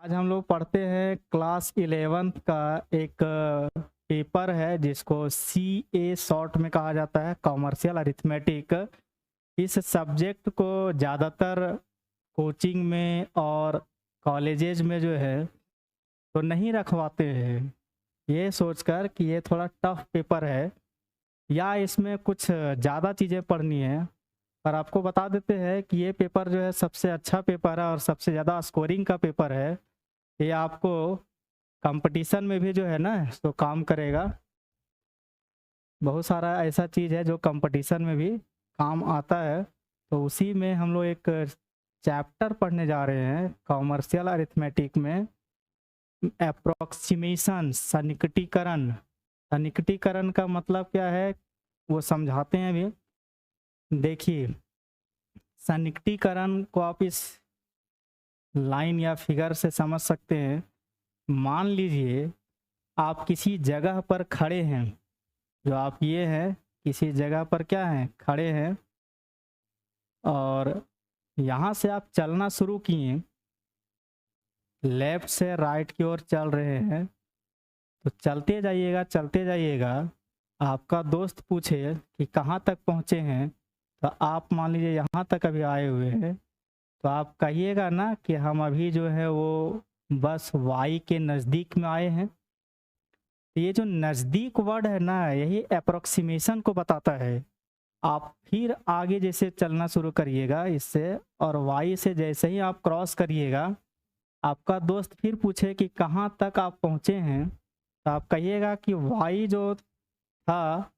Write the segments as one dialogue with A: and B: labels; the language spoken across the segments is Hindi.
A: आज हम लोग पढ़ते हैं क्लास 11th का एक पेपर है जिसको CA शॉर्ट में कहा जाता है, कॉमर्शियल अरिथमेटिक। इस सब्जेक्ट को ज़्यादातर कोचिंग में और कॉलेजेज में जो है तो नहीं रखवाते हैं, ये सोचकर कि ये थोड़ा टफ पेपर है या इसमें कुछ ज़्यादा चीज़ें पढ़नी है। पर आपको बता देते हैं कि ये पेपर जो है सबसे अच्छा पेपर है और सबसे ज़्यादा स्कोरिंग का पेपर है। ये आपको कंपटीशन में भी जो है ना तो काम करेगा। बहुत सारा ऐसा चीज़ है जो कंपटीशन में भी काम आता है। तो उसी में हम लोग एक चैप्टर पढ़ने जा रहे हैं कॉमर्शियल अरिथमेटिक में, अप्रोक्सीमेशन, सन्निकटीकरण। सन्निकटीकरण का मतलब क्या है वो समझाते हैं अभी। देखिए, सन्निकटीकरण को आप इस लाइन या फिगर से समझ सकते हैं। मान लीजिए आप किसी जगह पर खड़े हैं, जो आप ये हैं किसी जगह पर क्या हैं, खड़े हैं, और यहाँ से आप चलना शुरू किए, लेफ्ट से राइट की ओर चल रहे हैं। तो चलते जाइएगा चलते जाइएगा, आपका दोस्त पूछे कि कहाँ तक पहुँचे हैं, तो आप मान लीजिए यहाँ तक अभी आए हुए हैं, तो आप कहिएगा ना कि हम अभी जो है वो बस वाई के नज़दीक में आए हैं। ये जो नज़दीक वर्ड है ना, यही अप्रोक्सीमेशन को बताता है। आप फिर आगे जैसे चलना शुरू करिएगा इससे, और वाई से जैसे ही आप क्रॉस करिएगा, आपका दोस्त फिर पूछे कि कहाँ तक आप पहुँचे हैं, तो आप कहिएगा कि वाई जो था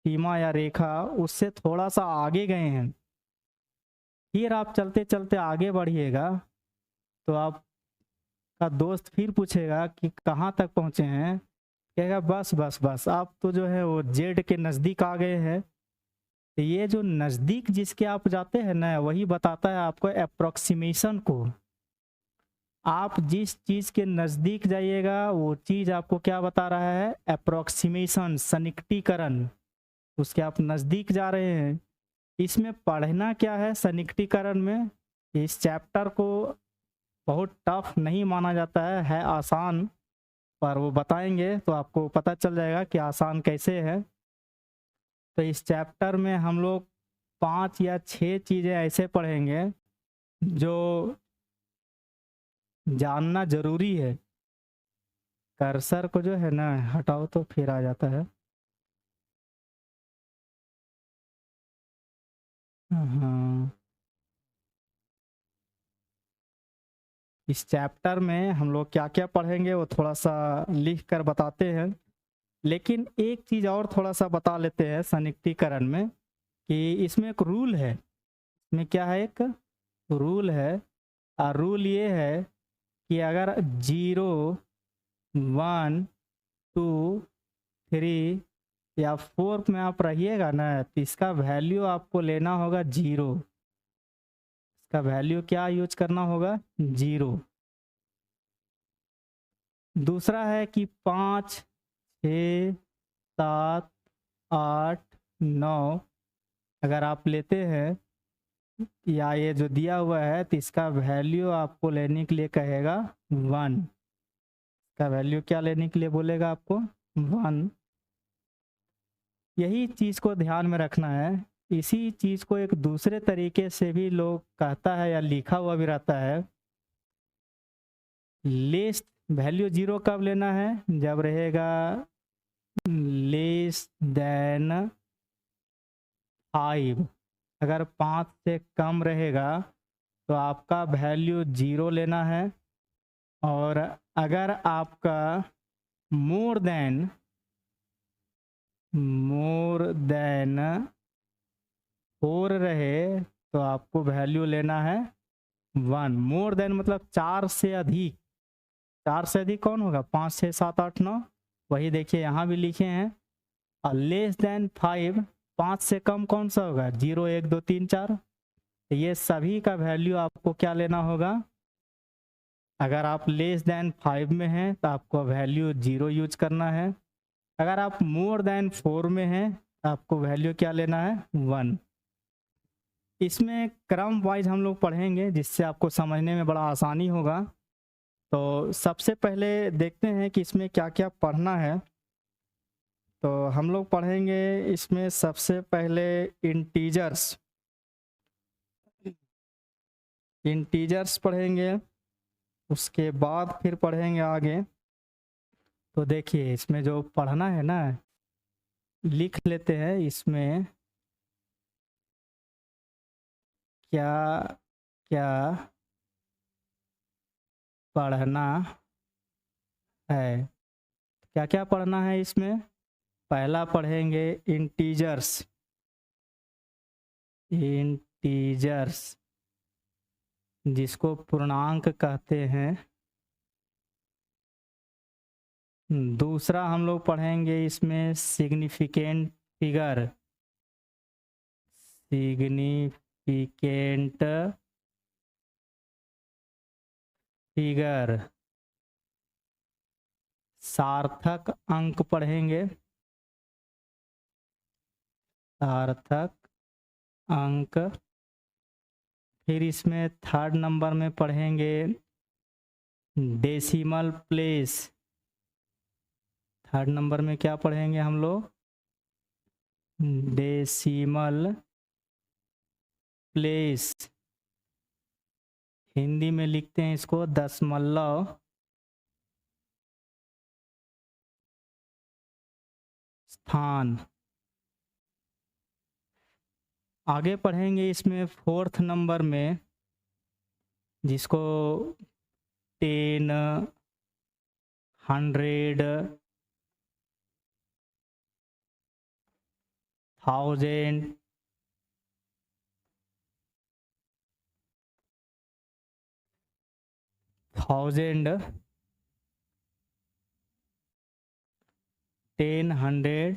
A: सीमा या रेखा, उससे थोड़ा सा आगे गए हैं। फिर आप चलते चलते आगे बढ़िएगा, तो आपका दोस्त फिर पूछेगा कि कहाँ तक पहुँचे हैं, कहेगा बस बस बस आप तो जो है वो जेड के नज़दीक आ गए हैं। तो ये जो नज़दीक जिसके आप जाते हैं ना, वही बताता है आपको अप्रोक्सीमेशन को। आप जिस चीज़ के नज़दीक जाइएगा वो चीज़ आपको क्या बता रहा है, अप्रोक्सीमेशन, सन्निकटीकरण। उसके आप नज़दीक जा रहे हैं। इसमें पढ़ना क्या है सन्निकटीकरण में, इस चैप्टर को बहुत टफ नहीं माना जाता है आसान, पर वो बताएंगे तो आपको पता चल जाएगा कि आसान कैसे है। तो इस चैप्टर में हम लोग 5 या 6 चीज़ें ऐसे पढ़ेंगे जो जानना ज़रूरी है। कर्सर को जो है ना हटाओ तो फिर आ जाता है। हाँ, इस चैप्टर में हम लोग क्या क्या पढ़ेंगे वो थोड़ा सा लिख कर बताते हैं। लेकिन एक चीज़ और थोड़ा सा बता लेते हैं सन्निकटीकरण में, कि इसमें एक रूल है। इसमें क्या है, एक रूल है। और रूल ये है कि अगर 0, 1, 2, 3 या 4 में आप रहिएगा ना, तो इसका वैल्यू आपको लेना होगा 0। इसका वैल्यू क्या यूज करना होगा, 0। दूसरा है कि 5, 6, 7, 8, 9 अगर आप लेते हैं, या ये जो दिया हुआ है, तो इसका वैल्यू आपको लेने के लिए कहेगा 1। इसका वैल्यू क्या लेने के लिए बोलेगा आपको, 1। यही चीज़ को ध्यान में रखना है। इसी चीज़ को एक दूसरे तरीके से भी लोग कहता है या लिखा हुआ भी रहता है। लेस वैल्यू 0 कब लेना है, जब रहेगा लेस देन 5। अगर 5 से कम रहेगा तो आपका वैल्यू 0 लेना है। और अगर आपका मोर देन 4 रहे तो आपको वैल्यू लेना है 1। मोर देन मतलब 4 से अधिक। 4 से अधिक कौन होगा, 5, 6, 7, 8, 9, वही देखिए यहाँ भी लिखे हैं। और लेस देन 5, 5 से कम कौन सा होगा, 0, 1, 2, 3, 4। ये सभी का वैल्यू आपको क्या लेना होगा। अगर आप लेस देन 5 में हैं तो आपको वैल्यू 0 यूज करना है। अगर आप मोर देन 4 में हैं तो आपको वैल्यू क्या लेना है, 1। इसमें क्रम वाइज हम लोग पढ़ेंगे जिससे आपको समझने में बड़ा आसानी होगा। तो सबसे पहले देखते हैं कि इसमें क्या क्या पढ़ना है। तो हम लोग पढ़ेंगे इसमें सबसे पहले इंटीजर्स इंटीजर्स पढ़ेंगे, उसके बाद फिर पढ़ेंगे आगे। तो देखिए इसमें जो पढ़ना है ना, लिख लेते हैं इसमें क्या क्या पढ़ना है। क्या क्या पढ़ना है इसमें? पहला पढ़ेंगे इंटीजर्स। इंटीजर्स जिसको पूर्णांक कहते हैं। दूसरा हम लोग पढ़ेंगे इसमें सिग्निफिकेंट फिगर। सिग्निफिकेंट फिगर सार्थक अंक पढ़ेंगे। सार्थक अंक। फिर इसमें थर्ड नंबर में पढ़ेंगे डेसिमल प्लेस। थर्ड नंबर में क्या पढ़ेंगे हम लोग? Decimal place. हिंदी में लिखते हैं इसको दशमलव स्थान। आगे पढ़ेंगे इसमें फोर्थ नंबर में जिसको 10, 100, 1000, 1000, 10, 100,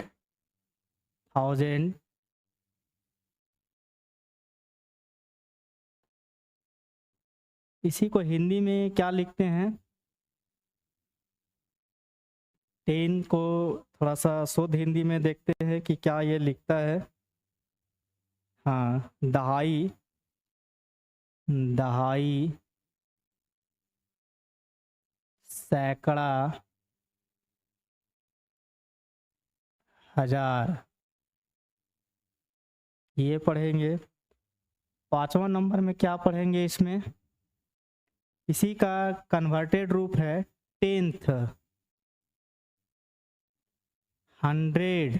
A: 1000। इसी को हिंदी में क्या लिखते हैं? 10 को थोड़ा सा शुद्ध हिंदी में देखते हैं कि क्या ये लिखता है। हाँ, दहाई। दहाई, सैकड़ा, हजार, ये पढ़ेंगे। पांचवा नंबर में क्या पढ़ेंगे इसमें? इसी का कन्वर्टेड रूप है टेंथ। 100,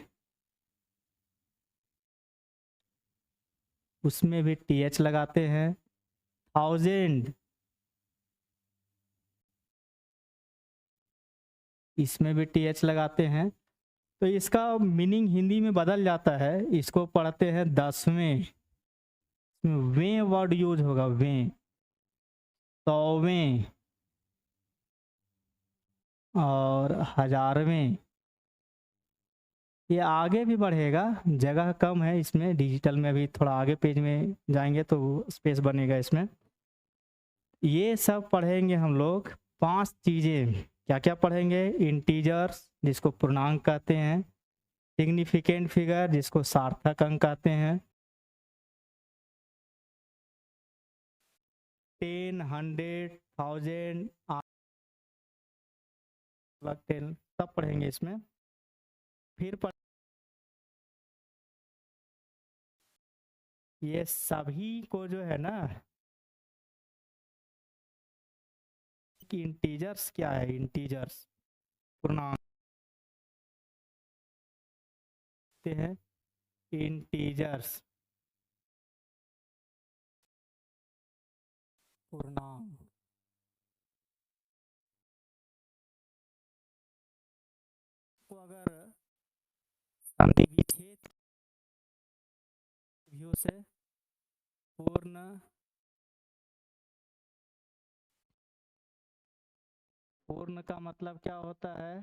A: उसमें भी टीएच लगाते हैं। 1000, इसमें भी टीएच लगाते हैं। तो इसका मीनिंग हिंदी में बदल जाता है। इसको पढ़ते हैं 10वें। वें वर्ड यूज होगा, वें। 100वें और 1000वें। ये आगे भी बढ़ेगा, जगह कम है इसमें। डिजिटल में अभी थोड़ा आगे पेज में जाएंगे तो स्पेस बनेगा इसमें। ये सब पढ़ेंगे हम लोग। 5 चीज़ें क्या क्या पढ़ेंगे? इंटीजर्स जिसको पूर्णांक कहते हैं, सिग्निफिकेंट फिगर जिसको सार्थक अंक कहते हैं, 10, 100, 1000, 10 सब पढ़ेंगे इसमें। फिर ये सभी को जो है ना कि इंटीजर्स क्या है? इंटीजर्स पूर्णांक हैं। इंटीजर्स पूर्णांक। तो अगर संधिविच्छेद व्यू से पूर्ण पूर्ण का मतलब क्या होता है?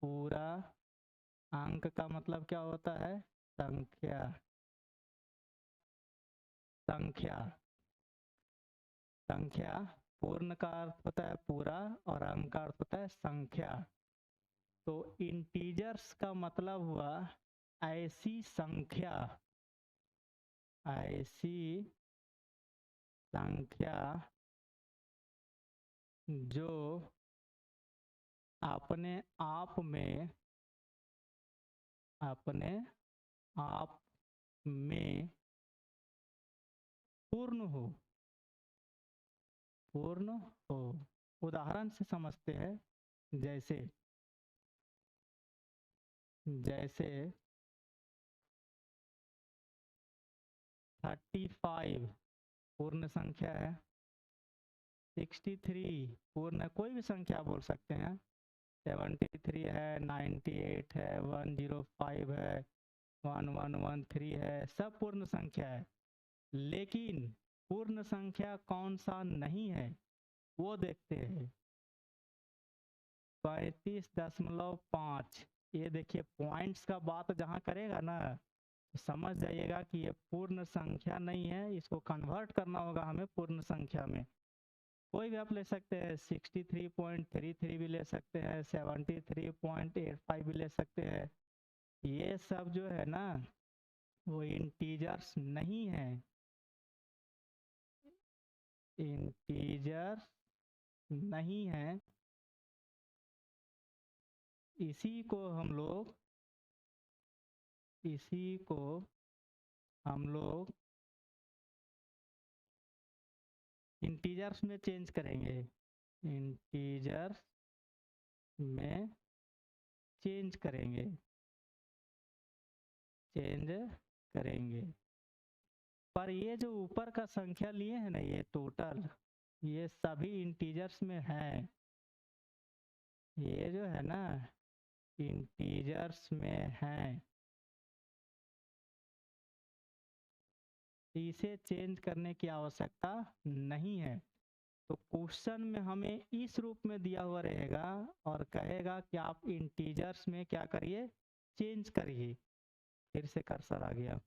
A: पूरा। अंक का मतलब क्या होता है? संख्या। संख्या। संख्या। पूर्ण का अर्थ होता है पूरा और अंक का अर्थ होता है संख्या। तो इंटीजर्स का मतलब हुआ ऐसी संख्या ऐसी संख्या जो अपने आप में पूर्ण हो। उदाहरण से समझते हैं, जैसे 35 पूर्ण संख्या है, 63 पूर्ण, कोई भी संख्या बोल सकते हैं, 73 है, 98 है, 105 है, 1113 है, सब पूर्ण संख्या है। लेकिन पूर्ण संख्या कौन सा नहीं है वो देखते हैं। 35.5, ये देखिए पॉइंट्स का बात जहाँ करेगा ना तो समझ जाइएगा कि ये पूर्ण संख्या नहीं है, इसको कन्वर्ट करना होगा हमें पूर्ण संख्या में। कोई भी आप ले सकते हैं, 63.33 भी ले सकते हैं, 73.85 भी ले सकते हैं। ये सब जो है ना वो इंटीजर्स नहीं है, इंटीजर नहीं है। इसी को हम लोग इंटीजर्स में चेंज करेंगे, इंटीजर्स में चेंज करेंगे। पर ये जो ऊपर का संख्या लिए हैं ना, ये टोटल, ये सभी इंटीजर्स में है। ये जो है ना इंटीजर्स में है, इसे चेंज करने की आवश्यकता नहीं है। तो क्वेश्चन में हमें इस रूप में दिया हुआ रहेगा और कहेगा कि आप इंटीजर्स में क्या करिए, चेंज करिए। फिर से कर्सर आ गया,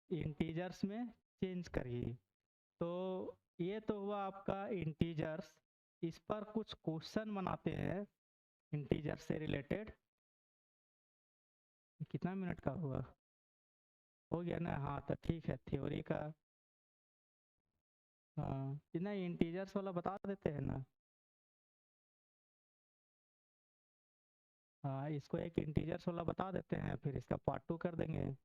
A: इंटीजर्स में चेंज करिए। तो ये तो हुआ आपका इंटीजर्स। इस पर कुछ क्वेश्चन बनाते हैं इंटीजर से रिलेटेड। कितना मिनट का हुआ, हो गया ना? हाँ तो ठीक है, थ्योरी का। हाँ इतना इंटीजर्स वाला बता देते हैं ना। हाँ इसको एक इंटीजर्स वाला बता देते हैं, फिर इसका पार्ट 2 कर देंगे।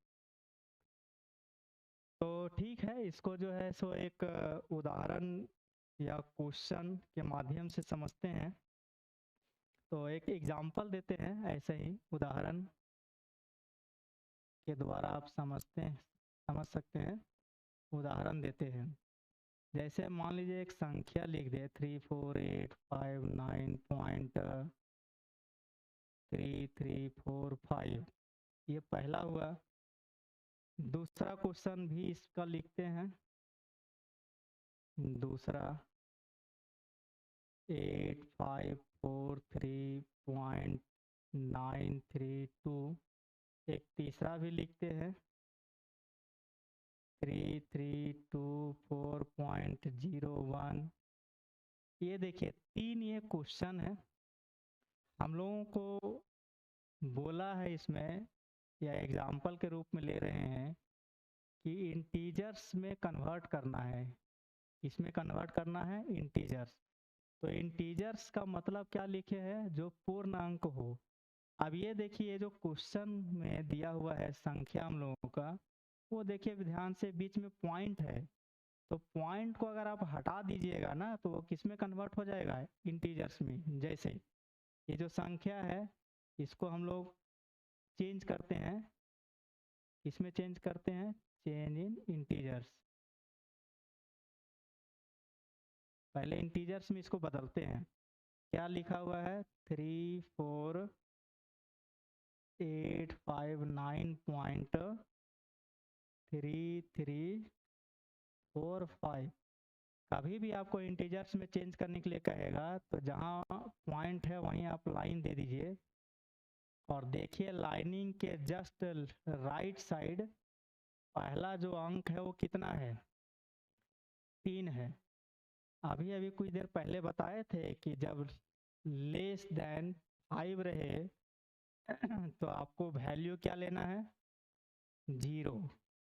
A: तो ठीक है, इसको जो है सो एक उदाहरण या क्वेश्चन के माध्यम से समझते हैं। तो एक एग्जांपल देते हैं, ऐसे ही उदाहरण के द्वारा आप समझ सकते हैं। उदाहरण देते हैं, जैसे मान लीजिए एक संख्या लिख दे 34859.3345, ये पहला हुआ। दूसरा क्वेश्चन भी इसका लिखते हैं, दूसरा 8543.932। एक तीसरा भी लिखते हैं 3324.01। ये देखिए 3 ये क्वेश्चन है। हम लोगों को बोला है इसमें, या एग्जाम्पल के रूप में ले रहे हैं कि इंटीजर्स में कन्वर्ट करना है। इसमें कन्वर्ट करना है इंटीजर्स। तो इंटीजर्स का मतलब क्या लिखे हैं, जो पूर्ण अंक हो। अब ये देखिए जो क्वेश्चन में दिया हुआ है संख्या हम लोगों का, वो देखिए ध्यान से बीच में पॉइंट है। तो पॉइंट को अगर आप हटा दीजिएगा ना तो वो किस में कन्वर्ट हो जाएगा, इंटीजर्स में। जैसे ये जो संख्या है इसको हम लोग चेंज करते हैं, इसमें चेंज करते हैं, चेंज इन इंटीजर्स। पहले इंटीजर्स में इसको बदलते हैं। क्या लिखा हुआ है, 34859.3345। कभी भी आपको इंटीजर्स में चेंज करने के लिए कहेगा तो जहाँ पॉइंट है वहीं आप लाइन दे दीजिए। और देखिए लाइनिंग के जस्ट राइट साइड पहला जो अंक है वो कितना है, 3 है। अभी अभी कुछ देर पहले बताए थे कि जब लेस देन 5 रहे तो आपको वैल्यू क्या लेना है, 0।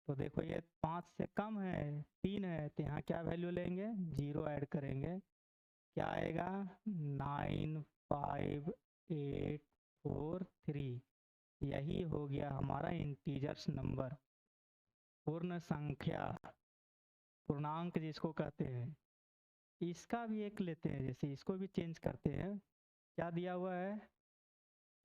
A: तो देखो ये 5 से कम है, 3 है, तो यहाँ क्या वैल्यू लेंगे, 0 ऐड करेंगे, क्या आएगा 95843। यही हो गया हमारा इंटीजर्स नंबर, पूर्ण संख्या, पूर्णांक जिसको कहते हैं। इसका भी एक लेते हैं, जैसे इसको भी चेंज करते हैं। क्या दिया हुआ है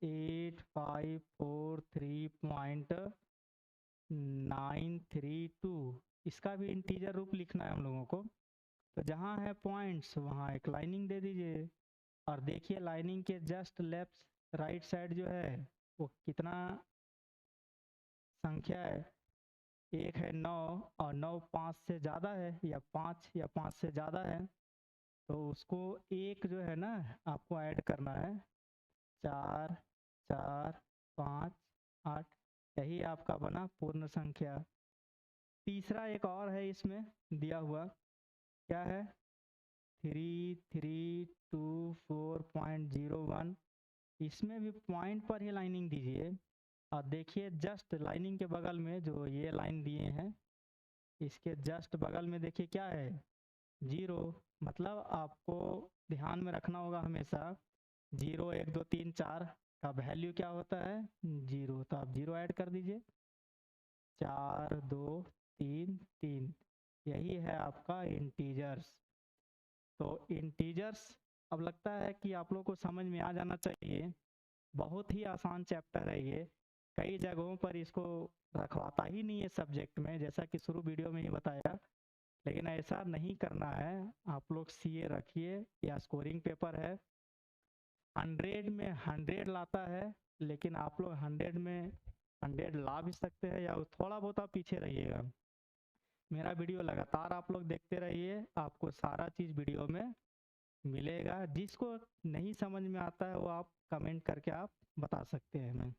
A: 8543.932। इसका भी इंटीजर रूप लिखना है हम लोगों को। तो जहाँ है पॉइंट्स वहाँ एक लाइनिंग दे दीजिए, और देखिए लाइनिंग के जस्ट लेफ्ट राइट साइड जो है वो कितना संख्या है, 1 है 9, और 9 5 से ज़्यादा है, या 5 से ज़्यादा है, तो उसको एक जो है ना आपको ऐड करना है, 4 4 5 8। यही आपका बना पूर्ण संख्या। तीसरा एक और है इसमें दिया हुआ, क्या है 3324.01। इसमें भी पॉइंट पर ही लाइनिंग दीजिए, और देखिए जस्ट लाइनिंग के बगल में जो ये लाइन दिए हैं, इसके जस्ट बगल में देखिए क्या है 0। मतलब आपको ध्यान में रखना होगा हमेशा 0 1 2 3 4 का वैल्यू क्या होता है 0। तो आप 0 ऐड कर दीजिए, 4 2 3 3। यही है आपका इंटीजर्स। तो इंटीजर्स अब लगता है कि आप लोग को समझ में आ जाना चाहिए। बहुत ही आसान चैप्टर है ये, कई जगहों पर इसको रखवाता ही नहीं है सब्जेक्ट में, जैसा कि शुरू वीडियो में ही बताया। लेकिन ऐसा नहीं करना है, आप लोग सीए रखिए, या स्कोरिंग पेपर है, 100 में 100 लाता है, लेकिन आप लोग 100 में 100 ला भी सकते हैं, या थोड़ा बहुत आप पीछे रहिएगा। मेरा वीडियो लगातार आप लोग देखते रहिए, आपको सारा चीज़ वीडियो में मिलेगा। जिसको नहीं समझ में आता है वो आप कमेंट करके आप बता सकते हैं हमें।